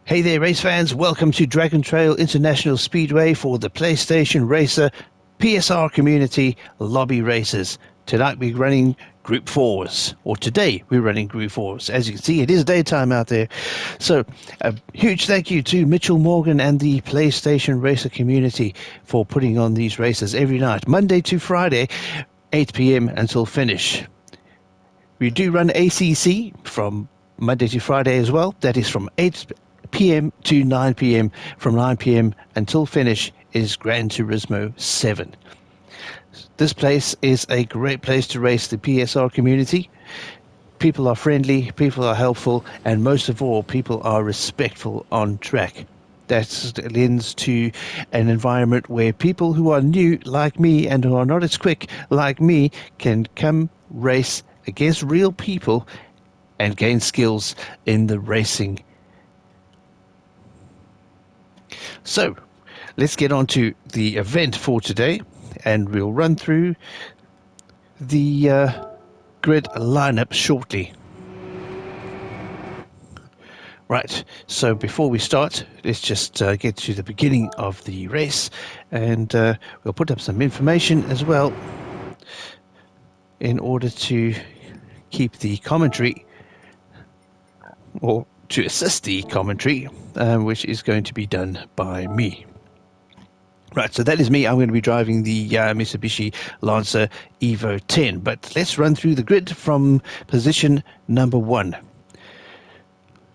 Hey there, race fans. Welcome to Dragon Trail International Speedway for the PlayStation Racer PSR community lobby races. Tonight we're running Group 4s, or today we're running Group 4s. As you can see, it is daytime out there. So a huge thank you to Mitchell Morgan and the PlayStation Racer community for putting on these races every night, Monday to Friday, 8 p.m. until finish. We do run ACC from Monday to Friday as well. That is from 8 p.m. to 9 p.m. From 9 p.m. until finish is Gran Turismo 7. This place is a great place to race the PSR community. People are friendly, people are helpful, and most of all, people are respectful on track. That lends to an environment where people who are new like me and who are not as quick like me can come race against real people and gain skills in the racing. So let's get on to the event for today, and we'll run through the grid lineup shortly. Right, so before we start, let's just get to the beginning of the race, and we'll put up some information as well in order to keep the commentary, or to assist the commentary, which is going to be done by me. Right, so that is me. I'm going to be driving the Mitsubishi Lancer Evo 10, but let's run through the grid from position number 1.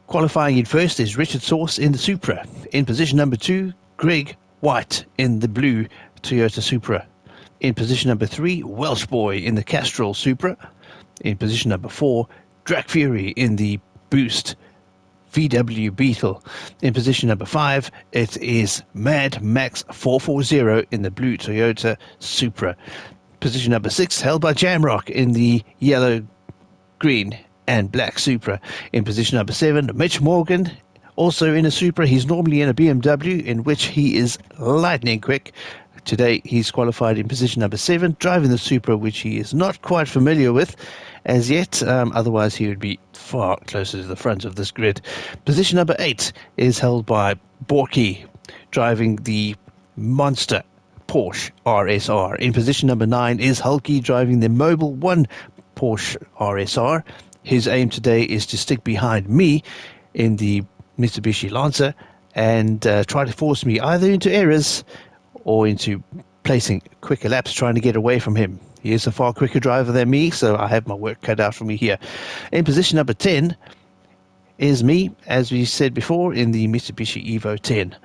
Qualifying in first is Richard Sauce in the Supra. In position number 2, Greg White in the blue Toyota Supra. In position number 3, Welsh Boy in the Castrol Supra. In position number 4, Drac Fury in the Boost VW Beetle. In position number 5, it is Mad Max 440 in the blue Toyota Supra. Position number 6, held by Jamrock in the yellow, green and black Supra. In position number 7, Mitch Morgan, also in a Supra. He's normally in a BMW, in which he is lightning quick. Today he's qualified in position number 7, driving the Supra, which he is not quite familiar with as yet. Otherwise he would be far closer to the front of this grid. Position number 8 is held by Borky, driving the monster Porsche RSR. In position number 9 is Hulky, driving the Mobile 1 Porsche RSR. His aim today is to stick behind me in the Mitsubishi Lancer and try to force me either into errors or into placing quicker laps, trying to get away from him. He is a far quicker driver than me, so I have my work cut out for me here. In position number 10 is me, as we said before, in the Mitsubishi Evo 10.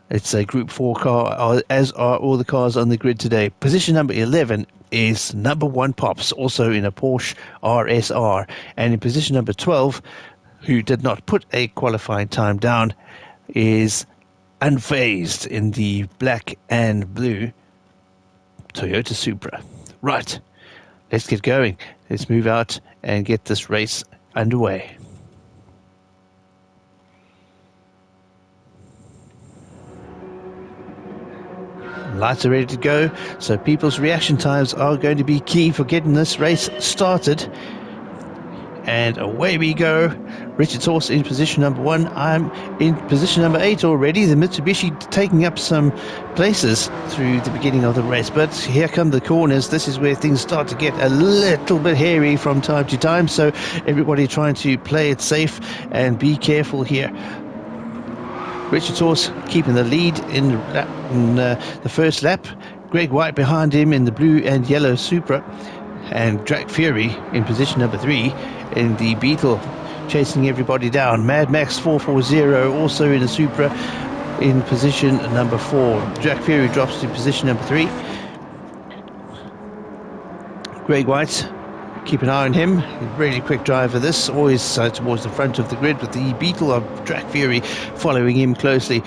It's a Group 4 car, as are all the cars on the grid today. Position number 11 is number 1 Pops, also in a Porsche RSR. And in position number 12, who did not put a qualifying time down, is Unfazed in the black and blue Toyota Supra. Right, let's get going. Let's move out and get this race underway. Lights are ready to go, so people's reaction times are going to be key for getting this race started. And away we go. Richard Sauce in position number 1. I'm in position number 8 already. The Mitsubishi taking up some places through the beginning of the race. But here come the corners. This is where things start to get a little bit hairy from time to time. So everybody trying to play it safe and be careful here. Richard Sauce keeping the lead in the first lap. Greg White behind him in the blue and yellow Supra. And Drac Fury in position number 3 in the Beetle, chasing everybody down. Mad Max 440 also in the Supra in position number 4. Drac Fury drops to position number 3. Greg White, keep an eye on him. Really quick driver this, always towards the front of the grid, with the Beetle of Drac Fury following him closely.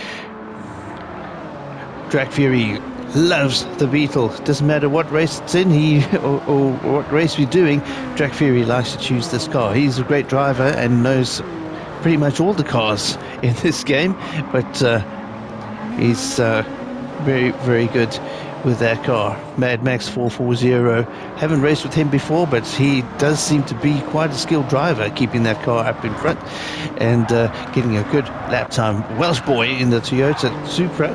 Drac Fury loves the Beetle. Doesn't matter what race it's in, or what race we're doing, Drac Fury likes to choose this car. He's a great driver and knows pretty much all the cars in this game, but he's very, very good with that car. Mad Max 440. Haven't raced with him before, but he does seem to be quite a skilled driver, keeping that car up in front and getting a good lap time. Welsh boy in the Toyota Supra.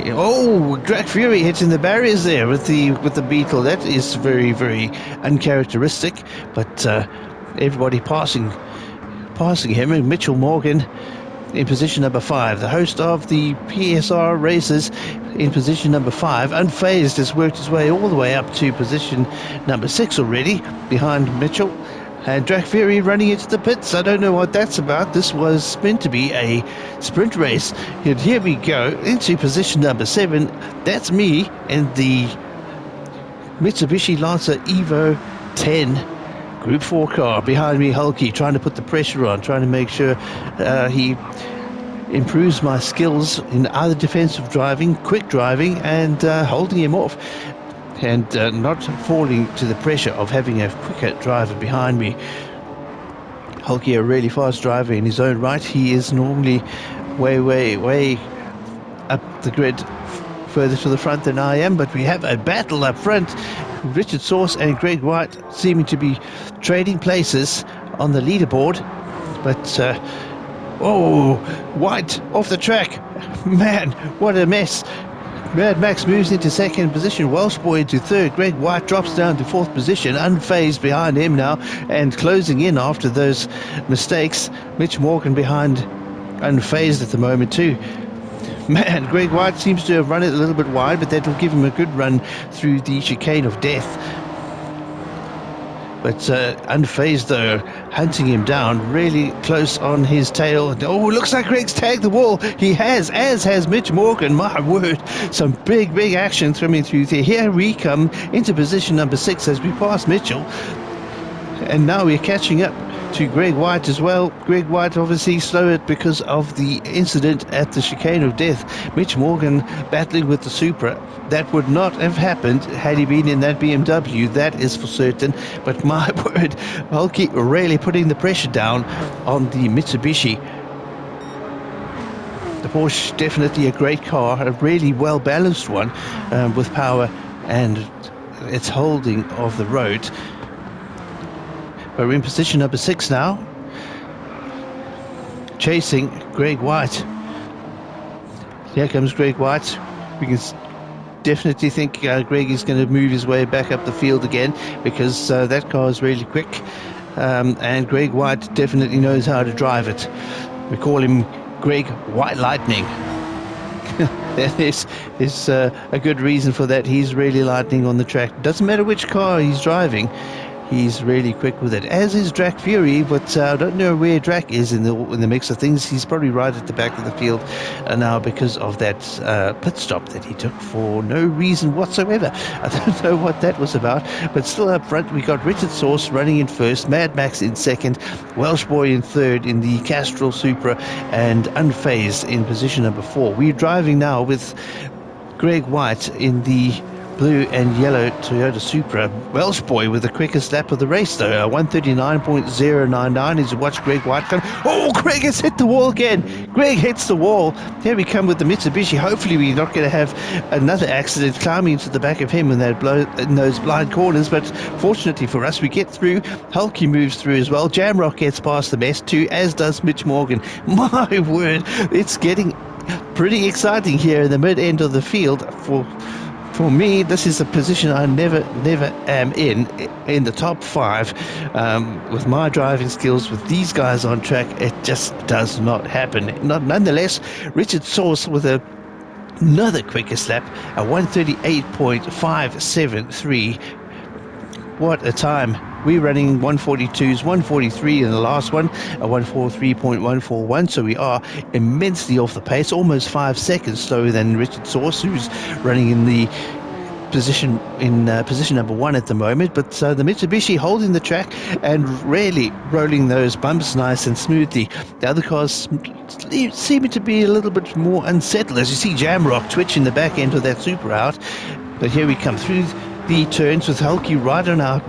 Oh, Drag Fury hitting the barriers there with the Beetle. That is very, very uncharacteristic, but everybody passing him. And Mitchell Morgan in position number 5. The host of the PSR races in position number 5, unfazed, has worked his way all the way up to position number 6 already, behind Mitchell. And Drag Fury running into the pits. I don't know what that's about. This was meant to be a sprint race. And here we go into position number 7. That's me in the Mitsubishi Lancer Evo 10 Group 4 car. Behind me, Hulky, trying to put the pressure on, trying to make sure he improves my skills in either defensive driving, quick driving, and holding him off, and not falling to the pressure of having a quicker driver behind me. Hulky, a really fast driver in his own right. He is normally way up the grid, further to the front than I am, but we have a battle up front. Richard Sauce and Greg White seeming to be trading places on the leaderboard, but oh, White off the track. Man, what a mess. Mad Max moves into second position, Welsh boy into third, Greg White drops down to fourth position, unfazed behind him now, and closing in after those mistakes. Mitch Morgan behind, unfazed at the moment too. Man, Greg White seems to have run it a little bit wide, but that will give him a good run through the chicane of death. But unfazed though, hunting him down, really close on his tail. Oh, looks like Greg's tagged the wall. He has, as has Mitch Morgan. My word, some big action coming through there. Here we come into position number 6 as we pass Mitchell. And now we're catching up to Greg White as well. Greg White obviously slowed because of the incident at the chicane of death. Mitch Morgan battling with the Supra. That would not have happened had he been in that BMW, that is for certain. But my word, Hulky really putting the pressure down on the Mitsubishi. The Porsche, definitely a great car, a really well balanced one, with power and its holding of the road. We're in position number 6 now, chasing Greg White. Here comes Greg White. We can definitely think Greg is going to move his way back up the field again, because that car is really quick, and Greg White definitely knows how to drive it. We call him Greg White Lightning. There's a good reason for that. He's really lightning on the track. Doesn't matter which car he's driving, he's really quick with it, as is Drac Fury, but I don't know where Drac is in the mix of things. He's probably right at the back of the field now because of that pit stop that he took for no reason whatsoever. I don't know what that was about, but still up front we got Richard Sauce running in first, Mad Max in second, Welsh boy in third in the Castrol Supra, and Unfazed in position number 4. We're driving now with Greg White in the blue and yellow Toyota Supra. Welsh boy with the quickest lap of the race though, 139.099. Is watch Greg White come. Oh, Greg has hit the wall again. Greg hits the wall. Here we come with the Mitsubishi. Hopefully we're not going to have another accident climbing into the back of him in those blind corners, but fortunately for us we get through. Hulky moves through as well. Jamrock gets past the mess too, as does Mitch Morgan. My word, it's getting pretty exciting here in the mid-end of the field. For me, this is a position I never am in the top 5. With my driving skills, with these guys on track, it just does not happen. Nonetheless, Richard Sauce with another quickest lap, a 138.573. What a time. We're running 142s, 143 in the last one, a 143.141, so we are immensely off the pace, almost 5 seconds slower than Richard Sauce, who's running in the position number 1 at the moment. But the Mitsubishi holding the track and really rolling those bumps nice and smoothly. The other cars seem to be a little bit more unsettled, as you see Jamrock twitching the back end of that Supra out. But here we come through the turns with Hulky right on our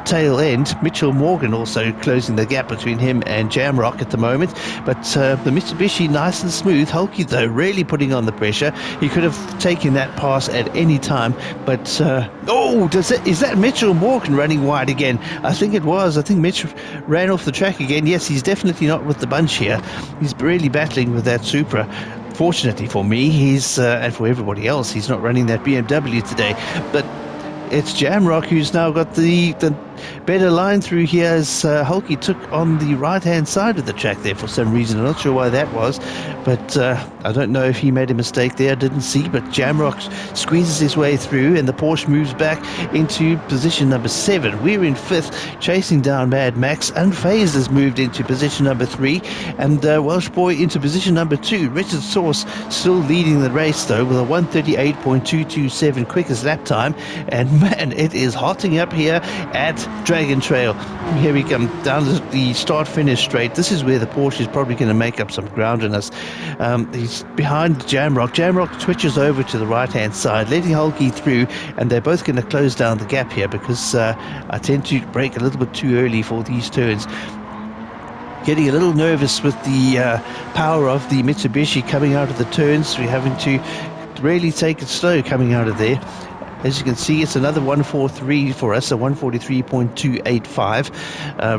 tail end. Mitchell Morgan also closing the gap between him and Jamrock at the moment. But the Mitsubishi nice and smooth. Hulky, though, really putting on the pressure. He could have taken that pass at any time. But, is that Mitchell Morgan running wide again? I think it was. I think Mitch ran off the track again. Yes, he's definitely not with the bunch here. He's really battling with that Supra. Fortunately for me, and for everybody else, he's not running that BMW today. But it's Jamrock who's now got the better line through here, as Hulky took on the right-hand side of the track there for some reason. I'm not sure why that was, but I don't know if he made a mistake there. I didn't see, but Jamrock squeezes his way through, and the Porsche moves back into position number 7. We're in 5th, chasing down Mad Max. Unfazed has moved into position number 3, and Welsh Boy into position number 2. Richard Source still leading the race, though, with a 1:38.227 quickest lap time. And man, it is hotting up here at Dragon Trail. Here we come down the start-finish straight. This is where the Porsche is probably going to make up some ground on us. He's behind Jamrock. Jamrock twitches over to the right-hand side, letting Hulky through, and they're both going to close down the gap here because I tend to brake a little bit too early for these turns. Getting a little nervous with the power of the Mitsubishi coming out of the turns. We're having to really take it slow coming out of there. As you can see, it's another 1:43 for us, a 1:43.285,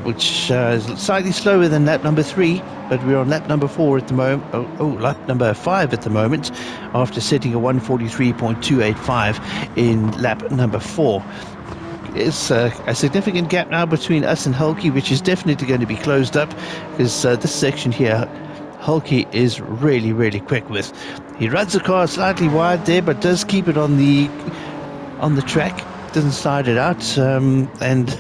which is slightly slower than lap number 3, but we're on lap number 4 at the moment. Lap number 5 at the moment, after setting a 1:43.285 in lap number 4. It's a significant gap now between us and Hulky, which is definitely going to be closed up, because this section here, Hulky is really, really quick with. He runs the car slightly wide there, but does keep it on the track, doesn't slide it out, and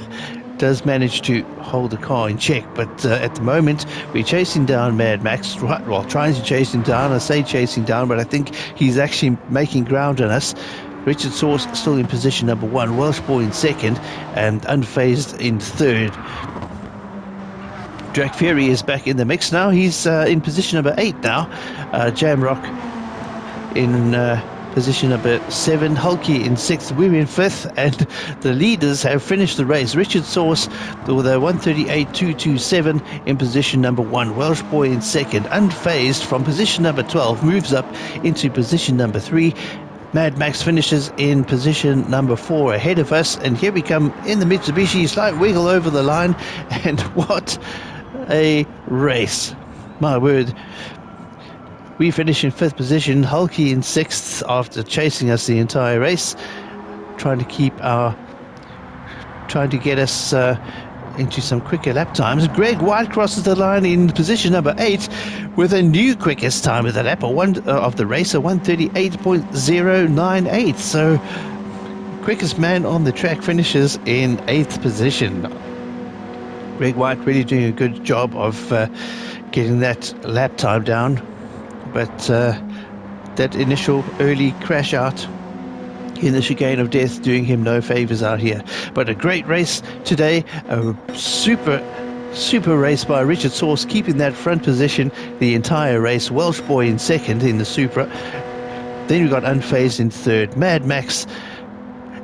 does manage to hold the car in check. But at the moment, we're chasing down Mad Max, trying to chase him down. I say chasing down, but I think he's actually making ground on us. Richard Source still in position number 1, Welsh Boy in 2nd, and Unfazed in 3rd. Jack Fury is back in the mix now. He's in position number 8 now. Jamrock in position number 7, Hulky in 6th, we're in 5th, and the leaders have finished the race. Richard Source with a 1:38.227 in position number 1, Welsh Boy in 2nd. Unfazed from position number 12 moves up into position number 3. Mad Max finishes in position number 4 ahead of us, and here we come in the Mitsubishi, slight wiggle over the line, and what a race, my word. We finish in 5th position, Hulky in 6th after chasing us the entire race, trying to get us into some quicker lap times. Greg White crosses the line in position number 8 with a new quickest time of the lap, of the race, a 1:38.098. So quickest man on the track finishes in 8th position. Greg White really doing a good job of getting that lap time down. But that initial early crash out in the chicane of death doing him no favors out here. But a great race today, a super race by Richard Source, keeping that front position the entire race. Welsh Boy in 2nd in the Supra. Then we got Unfazed in 3rd, Mad Max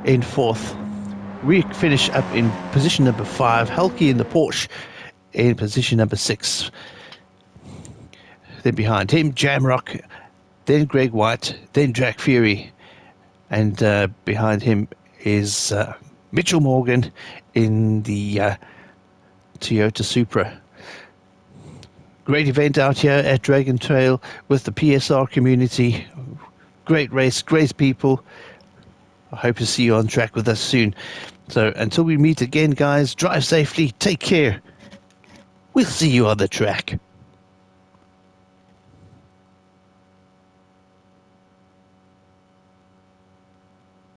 in 4th. We finish up in position number 5, Hulky in the Porsche in position number 6. Then behind him, Jamrock, then Greg White, then Jack Fury, and behind him is Mitchell Morgan in the Toyota Supra. Great event out here at Dragon Trail with the PSR community. Great race, great people. I hope to see you on track with us soon. So until we meet again, guys, drive safely, take care. We'll see you on the track.